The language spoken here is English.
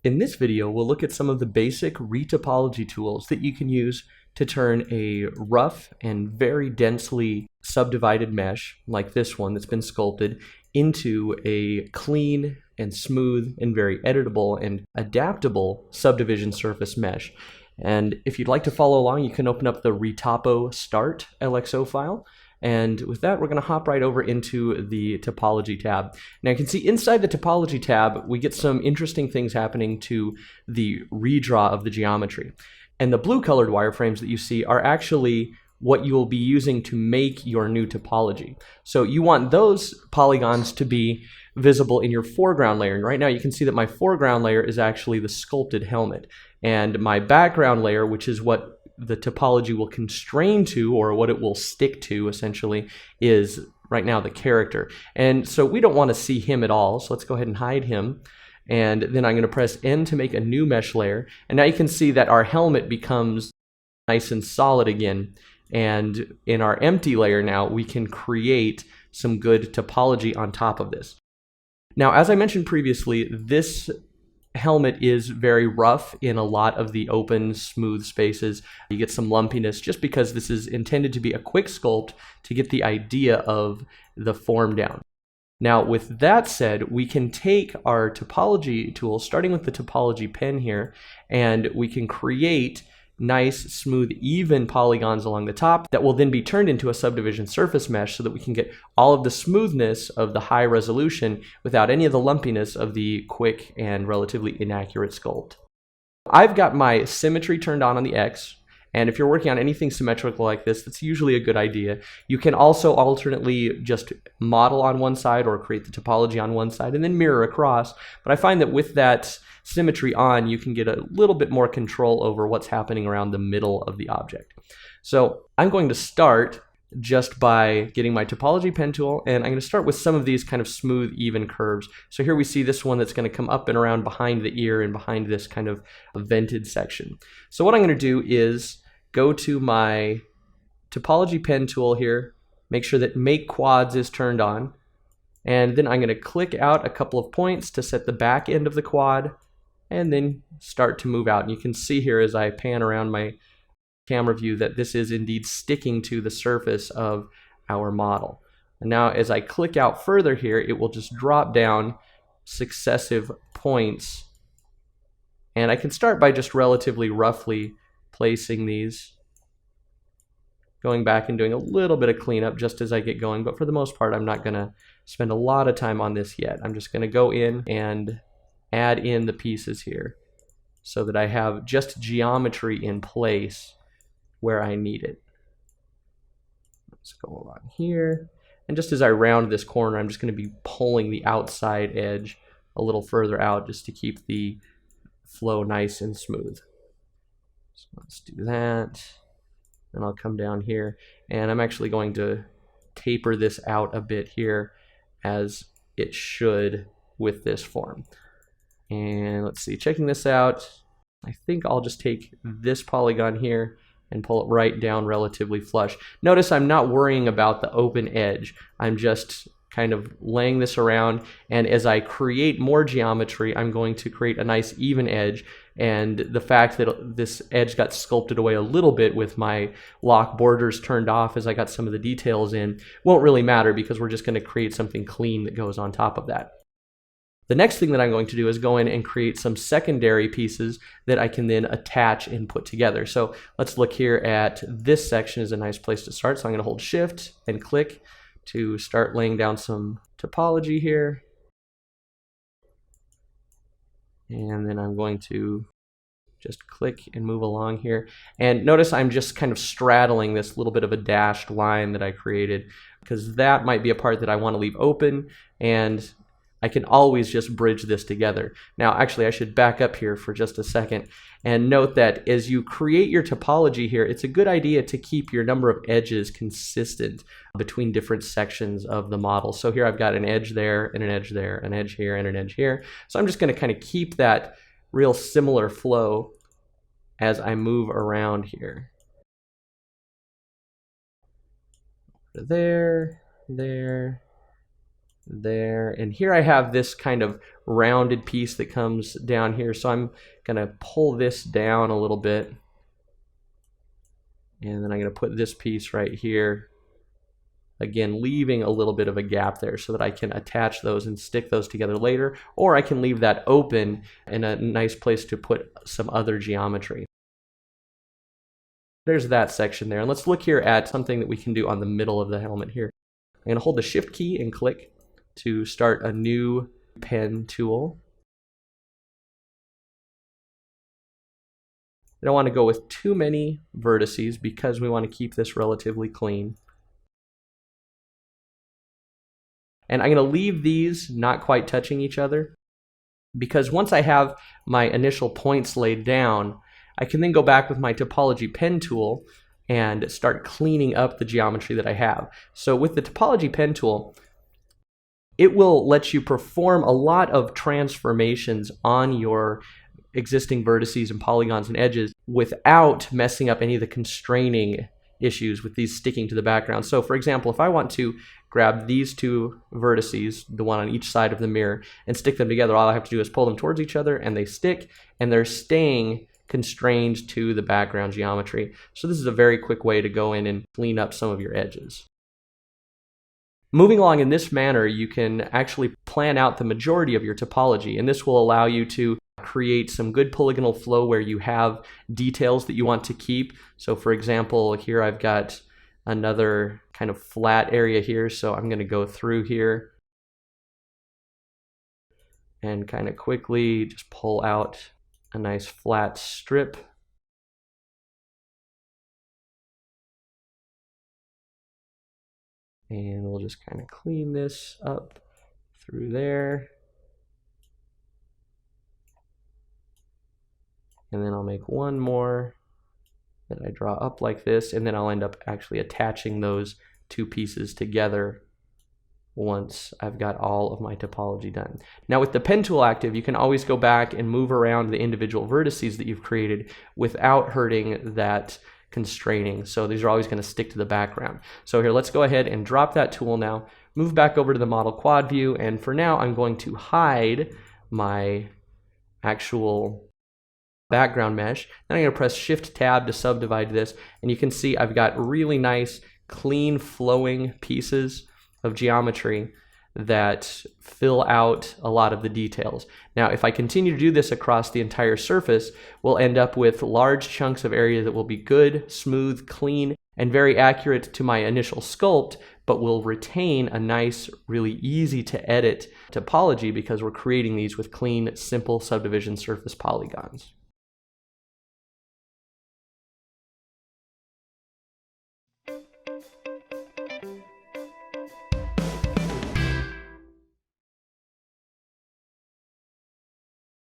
In this video, we'll look at some of the basic retopology tools that you can use to turn a rough and very densely subdivided mesh, like this one that's been sculpted, into a clean and smooth and very editable and adaptable subdivision surface mesh. And if you'd like to follow along, you can open up the Retopo Start LXO file. And with that, we're going to hop right over into the Topology tab. Now you can see inside the Topology tab, we get some interesting things happening to the redraw of the geometry. And the blue colored wireframes that you see are actually what you will be using to make your new topology. So you want those polygons to be visible in your foreground layer. And right now you can see that my foreground layer is actually the sculpted helmet. And my background layer, which is what the topology will constrain to, or what it will stick to essentially, is right now the character. And so we don't want to see him at all, so let's go ahead and hide him. And then I'm going to press N to make a new mesh layer. And now you can see that our helmet becomes nice and solid again. And in our empty layer now, we can create some good topology on top of this. Now, as I mentioned previously, this helmet is very rough in a lot of the open, smooth spaces. You get some lumpiness just because this is intended to be a quick sculpt to get the idea of the form down. Now, with that said, we can take our topology tool, starting with the topology pen here, and we can create nice, smooth, even polygons along the top that will then be turned into a subdivision surface mesh so that we can get all of the smoothness of the high resolution without any of the lumpiness of the quick and relatively inaccurate sculpt. I've got my symmetry turned on the X, and if you're working on anything symmetrical like this, that's usually a good idea. You can also alternately just model on one side or create the topology on one side and then mirror across. But I find that with that symmetry on, you can get a little bit more control over what's happening around the middle of the object. So I'm going to start just by getting my Topology Pen Tool, and I'm going to start with some of these kind of smooth, even curves. So here we see this one that's going to come up and around behind the ear and behind this kind of vented section. So what I'm going to do is go to my Topology Pen Tool here, make sure that Make Quads is turned on, and then I'm going to click out a couple of points to set the back end of the quad, and then start to move out. And you can see here as I pan around my camera view that this is indeed sticking to the surface of our model. And now as I click out further here, it will just drop down successive points. And I can start by just relatively roughly placing these, going back and doing a little bit of cleanup just as I get going. But for the most part, I'm not going to spend a lot of time on this yet. I'm just going to go in and add in the pieces here so that I have just geometry in place where I need it. Let's go along here. And just as I round this corner, I'm just going to be pulling the outside edge a little further out just to keep the flow nice and smooth. So let's do that. And I'll come down here, and I'm actually going to taper this out a bit here as it should with this form. And let's see, checking this out, I think I'll just take this polygon here and pull it right down relatively flush. Notice I'm not worrying about the open edge. I'm just kind of laying this around, and as I create more geometry, I'm going to create a nice even edge. And the fact that this edge got sculpted away a little bit with my lock borders turned off as I got some of the details in won't really matter, because we're just going to create something clean that goes on top of that. The next thing that I'm going to do is go in and create some secondary pieces that I can then attach and put together. So let's look here at this section is a nice place to start. So I'm going to hold Shift and click to start laying down some topology here. And then I'm going to just click and move along here. And notice I'm just kind of straddling this little bit of a dashed line that I created, because that might be a part that I want to leave open, and I can always just bridge this together. Now, actually, I should back up here for just a second and note that as you create your topology here, it's a good idea to keep your number of edges consistent between different sections of the model. So here I've got an edge there, and an edge there, an edge here, and an edge here. So I'm just going to kind of keep that real similar flow as I move around here. There, there, there. And here I have this kind of rounded piece that comes down here. So I'm going to pull this down a little bit. And then I'm going to put this piece right here. Again, leaving a little bit of a gap there so that I can attach those and stick those together later, or I can leave that open in a nice place to put some other geometry. There's that section there. And let's look here at something that we can do on the middle of the helmet here. I'm going to hold the Shift key and click to start a new pen tool. I don't want to go with too many vertices because we want to keep this relatively clean. And I'm going to leave these not quite touching each other because once I have my initial points laid down, I can then go back with my Topology Pen Tool and start cleaning up the geometry that I have. So with the Topology Pen Tool, it will let you perform a lot of transformations on your existing vertices and polygons and edges without messing up any of the constraining issues with these sticking to the background. So for example, if I want to grab these two vertices, the one on each side of the mirror, and stick them together, all I have to do is pull them towards each other and they stick, and they're staying constrained to the background geometry. So this is a very quick way to go in and clean up some of your edges. Moving along in this manner, you can actually plan out the majority of your topology, and this will allow you to create some good polygonal flow where you have details that you want to keep. So for example, here I've got another kind of flat area here, so I'm going to go through here and kind of quickly just pull out a nice flat strip. And we'll just kind of clean this up through there. And then I'll make one more that I draw up like this, and then I'll end up actually attaching those two pieces together once I've got all of my topology done. Now with the pen tool active, you can always go back and move around the individual vertices that you've created without hurting that constraining. So these are always going to stick to the background. So here, let's go ahead and drop that tool now, move back over to the model quad view, and for now I'm going to hide my actual background mesh. Then I'm going to press Shift Tab to subdivide this, and you can see I've got really nice, clean, flowing pieces of geometry that fill out a lot of the details. Now, if I continue to do this across the entire surface, we'll end up with large chunks of area that will be good, smooth, clean, and very accurate to my initial sculpt, but will retain a nice, really easy to edit topology because we're creating these with clean, simple subdivision surface polygons.